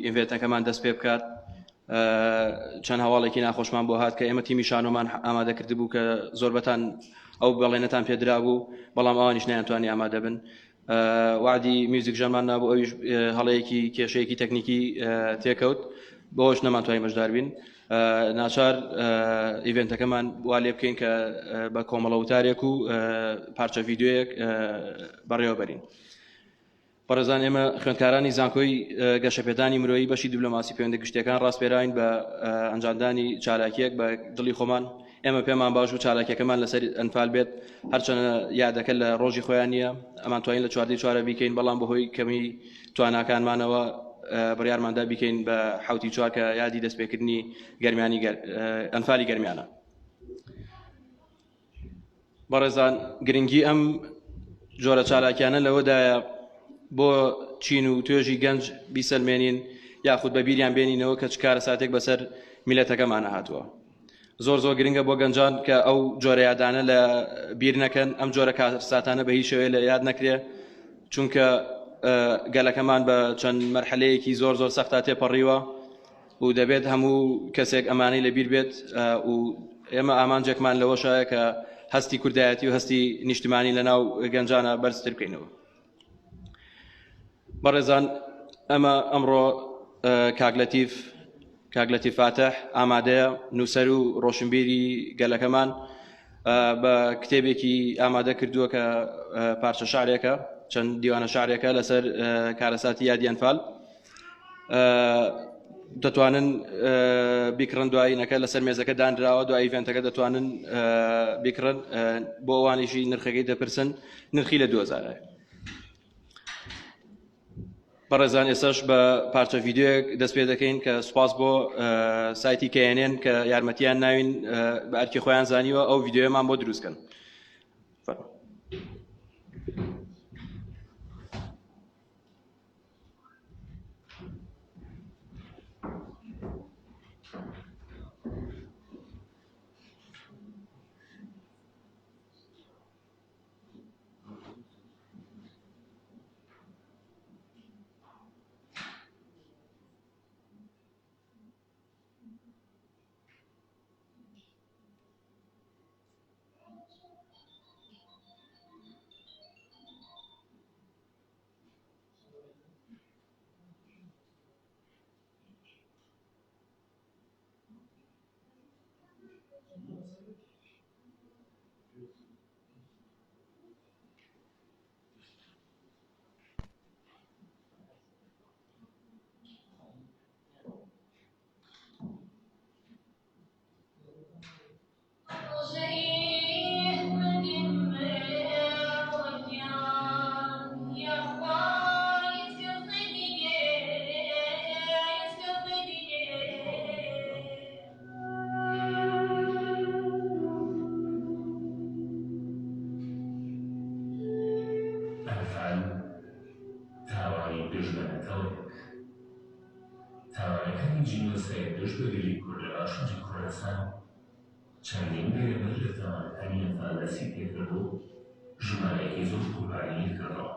ئینڤێتەکەمان دەست پێ بکات. چەند هەواڵێکی ناخۆشمان بۆ هات کە ئێمە تیمی شانۆمان ئامادە کرده بوو کە زۆربەتان ئەو بەڵێنەتان پێدرا بوو، بەڵام ئەوانیش نەیانتوانی ئامادە بن. وعدی میوزیک ژەرمان نابوو، ئەویش هەڵەیەکی کێشەیەکی تەکنیکی تێکەوت، بۆش نەمانتوانی بەشدار بین. ناچار ئیڤێنتەکەمان وا لێ بکەین کە بە کۆمەڵە وتارێک و پارچە ڤیدیۆیەک بەڕێوەبەرین. بەڕێزان، ئێمە خوێندکارانی زانکۆی گەشەپێدانی مرۆیی بەشی دیبلۆماسی پەیوەندە گشتیەکان ڕاستپێراین بە ئەنجامدانی چالاکیەک بە دڵی خۆمان. ئێمە پێمان باش و چالاکیەکەمان لەسەر ئەنفال بێت، هەرچەنە یادەکە لە ڕۆژی خۆیان نییە، ئەمان توانین لە چواردەی چوارە بیکەین، بەڵام بەهۆی کەمی تواناکانمانەوە بڕیارماندا بیکەین بە حوتی چوار کە یادی دەستپێکردنی گەرمیانی ئەنفالی گەرمیانە. بەڕێزان، گرنگی ئەم جۆرە چالاکیانە لەوەدایە بۆ چین و توێژی گەنج بیسەلمێنین یاخود بە بیریان بێنینەوە کە چ کارە ساتێک بەسەر میلەتەکەمانە هاتووە. زۆر گرنگە بۆ گەنجان کە ئەو جۆرە یادانە لە بیر نەکەن، ئەم جۆرە کارساتانە بە هیچ شێوەیە لە یاد نەکرێ، چونکە گەلەکەمان بە چەند مەرحەلەیەکی زۆر سەختا تێپەڕیوە و دەبێت هەموو کەسێک ئەمانەی لە بیر بێت و ئێمە ئامانجێکمان لەوەشایە کە هەستی کوردایەتی و هەستی نیشتیمانی لەناو گەنجانە بەرزتر بکەینەوە. بەڕێزان، ئەمە ئەمڕۆ کاگلەتی فاتح ئامادەیە، نووسەر و ڕۆشنبیری گەلەکەمان بە کتێبێکی ئامادە کردووە کە پارچە شعرێکە، چەند دیوانە شعرێکە لەسەر کارەساتی یادی ئەنفال. دەتوانن بیکڕن، دوایینەکە لەسەر مێزەکە دانراوە، دوای ئیڤێنتەکە دەتوانن بیکڕن. بۆ ئەوانیشی نرخەکەی دەپرسن، نرخی لە 2000. بەڕێزان، ئێساش بە پارچە ڤیدیۆیەک دەست پێ دەکەین کە سوپاس بۆ سایتی کێنێن کە یارمەتیان ناوین بە ئەرکی خۆیان زانیوە ئەو ڤیدیۆیەمان بۆ دروستکەن. تاوانەکانی جینۆسایت گەشت بە گەلی کورد لە باشووری کوردستان چەندین بێرەبەر لە تاوانەکانی ئەنفال دەستی پێکردبوو ژمارەیەکی زۆر قوربانی کردەوە.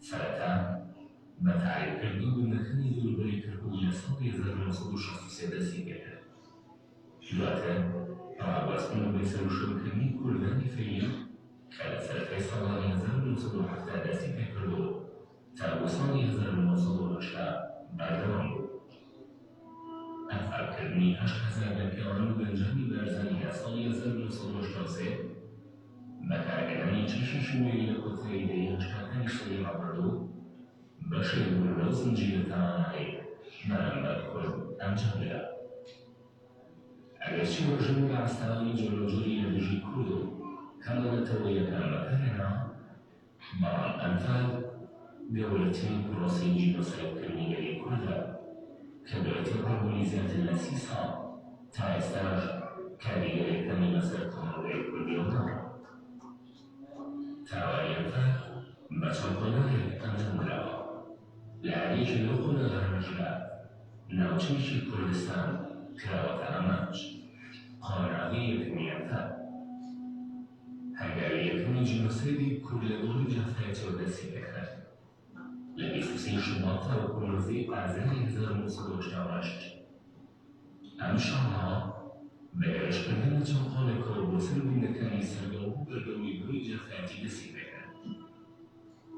سەرەتا بە تاریکردنی گوندەکانی دووربەری کردبوو لە ساڵی 1963 دەستی پێکرد. دواتر ڕاگواستن و بەسەرشەوکردنی کوردانی فەیلی کە لە سەرەتای ساڵانی 1970 دەستی پێکردبوو تا بۆ ساڵی 1980 بەردەوام بوو. ئەنفالکردنی 8,000 دەرکێوان و گەنجانی بارزانی لە ساڵی 1983 بەکارهێنانی چەشن شوێنی لە کۆتاییدەی هەشتاکانی سەری ڕابردوو بەشێک بوو لەو زنجیرە تاوانەی بەرامبەر کورد ئەنجامدرا. ئەگەرچی ڕژیم و ئاستاوانی جۆرەجۆری لە دژی کورد و کەمەڵەتەوە یەکان بەکارهێنا، بەڵام ئەنفال گەورەترین پرۆسەی جینۆسایدکردنی گەلی کوردە کە دوێتە ڕابوونی زیاتر لە 30 ساڵ تا ئێستاش کاریگەریەکەمی لەسەر کۆمەڵگەی کوردیەوەداوە. تاوانی ئەنفال بە چەند قۆناغێک ئەنجامدراوە. لە هەرێکی لەو قۆناغانەشدا ناوچەیەکی کوردستان کراوەتە ئەمانج: قۆناغی یەکەمی ئەنفال. هەنگاوی یەکەمی جینۆسایدی کورد لە دڵی جافایەتەوە دەستی پێکرد. لە 23 شوباط تا وەکومەرزەی ئازاری ئەمشەڵا بە گەشتکردنە چەند خاڵێکەوە بۆ سەر بوونەکانی سەرگەڵ و بەرگەوەی بۆی جەخاتی دەستی پێکرد.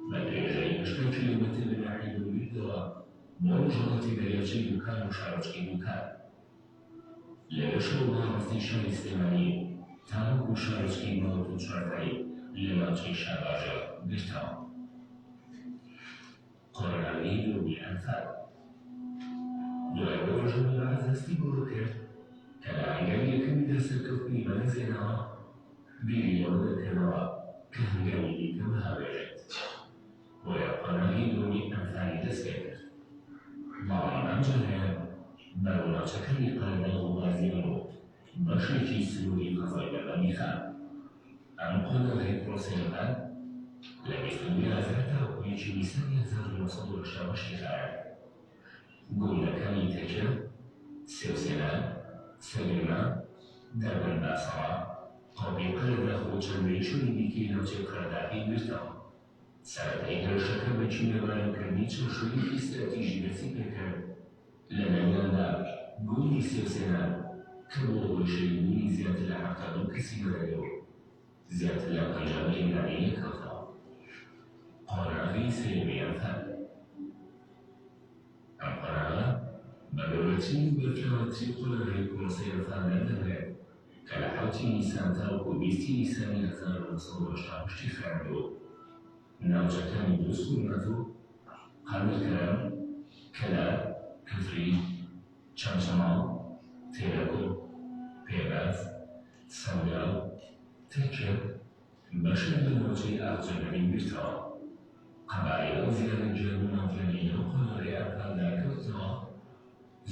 بە درێژەی 8 کیلۆمەتر لە ناحیە دوورگرتەوە بۆ ڕۆژهەڵاتی دەریاچەی بکەن و شارۆچکەی بکەن. لەگەشەوە ڕاستی شاری لەسلێمانی تاوەکو شارۆچکەی باوت و چوارتایی لە ناوچەی شارباژە گرتەوە. قۆڕاناوی دووەمی ئەنفال دوای بۆ ڕۆژەوە بەعزەستی بۆ کرد کە لە هەنگاوی یەکەمی دەرسەرکەوتنی بەنەزێنەوە بیری ئەوە دەکەنەوە کە هەنگاوی لینکە بەهاوێژێت بۆیە قۆڕاناوی دووەمی ئەنفالی دەست پێ کرد. بەڵام ئەم جارەیە بەرەوناوچەکانی قەڵەبەڵ و بازیۆن و بەشێکی سنووری قەزای بەرەمی خان. ئەم قۆڕاناوی پرۆسیەکان لە 22 ئازار تا 1 نیسانی 1980 خایە. گوڵەکانی تەکە، سێوسێنان، سەگرما، دەربەن باسەڵا، قۆپێکە لە داخۆ چەندەی چۆنی دیکەی ناوچەی قەرداغی گرتەوە. سەرەتای هێرشەکە بە چینەبارانکردنی چەوشەیەکی استراتیژی دەستی پێکرد لە ناویاندا گوڵی سێوسێنان کە بۆ وەشەیبوونی زیاتر لە 70 کەسی بەدەگەوت زیاتر لە 50 لێنانی نەکەوتەوە. قۆڕاناوی سێیەمی ئەنفال ئەم قۆڕاناوە بە گەورەترین بەرکەوەتی قۆڕاناوی کۆمەسەی ئەنفالدا دەدرێت کە لە 7 نیسان تاوەکو 20 نیسانی 1980 خوێندبوو. ناوچەکانی دروست کوردمەت و قەرمەلکەران، کەلار، کفری، چەمچەماڵ، تێرەکۆ، پێباز، سەنگاڵ، تەکە بەشێک لە ناوچەی ئاقچەکانی گرتەوە. قەبایل زیادە گوێ و ناوگەنی لەو قۆڕاناوی ئەنفالدا کەوتەوە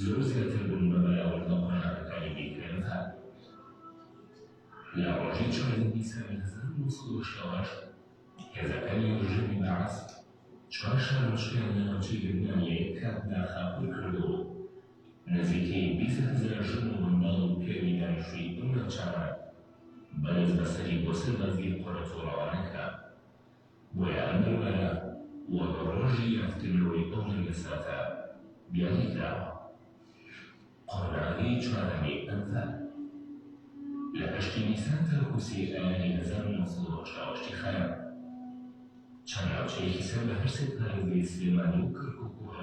زۆر زیاتر بوون بە بەراورد لە قۆڕاناوەکانی دیکەی ئەنفال. لە ڕۆژی 4 نیسانی 1980 هێزەکانی ڕژێمی بەعەس 4 شارۆچکەیان لە ناوچەی لەبنانیە یەک کاتدا خاپوور کردبوو. نزیکەی 20,000 ژن و منداڵ و پێوی دانیشتووی ئەو ناوچانە بەرز بەسەری بۆ سەربازی قۆڕەتۆڕەوانەکە. بۆیە ئەم دەروبەرە وەک ڕۆژی یافتکردنەوەی ئەو ڕێگەساتە بیانی کراوە. قۆڕاناوی چوارەمی ئەنفال لە 8 نیسان تا 3 ئایاری 1980 خایە چەند ناوچەیەکی سەر بە هەر سێ پارێزگای لەسلێمانی و کەرکووک و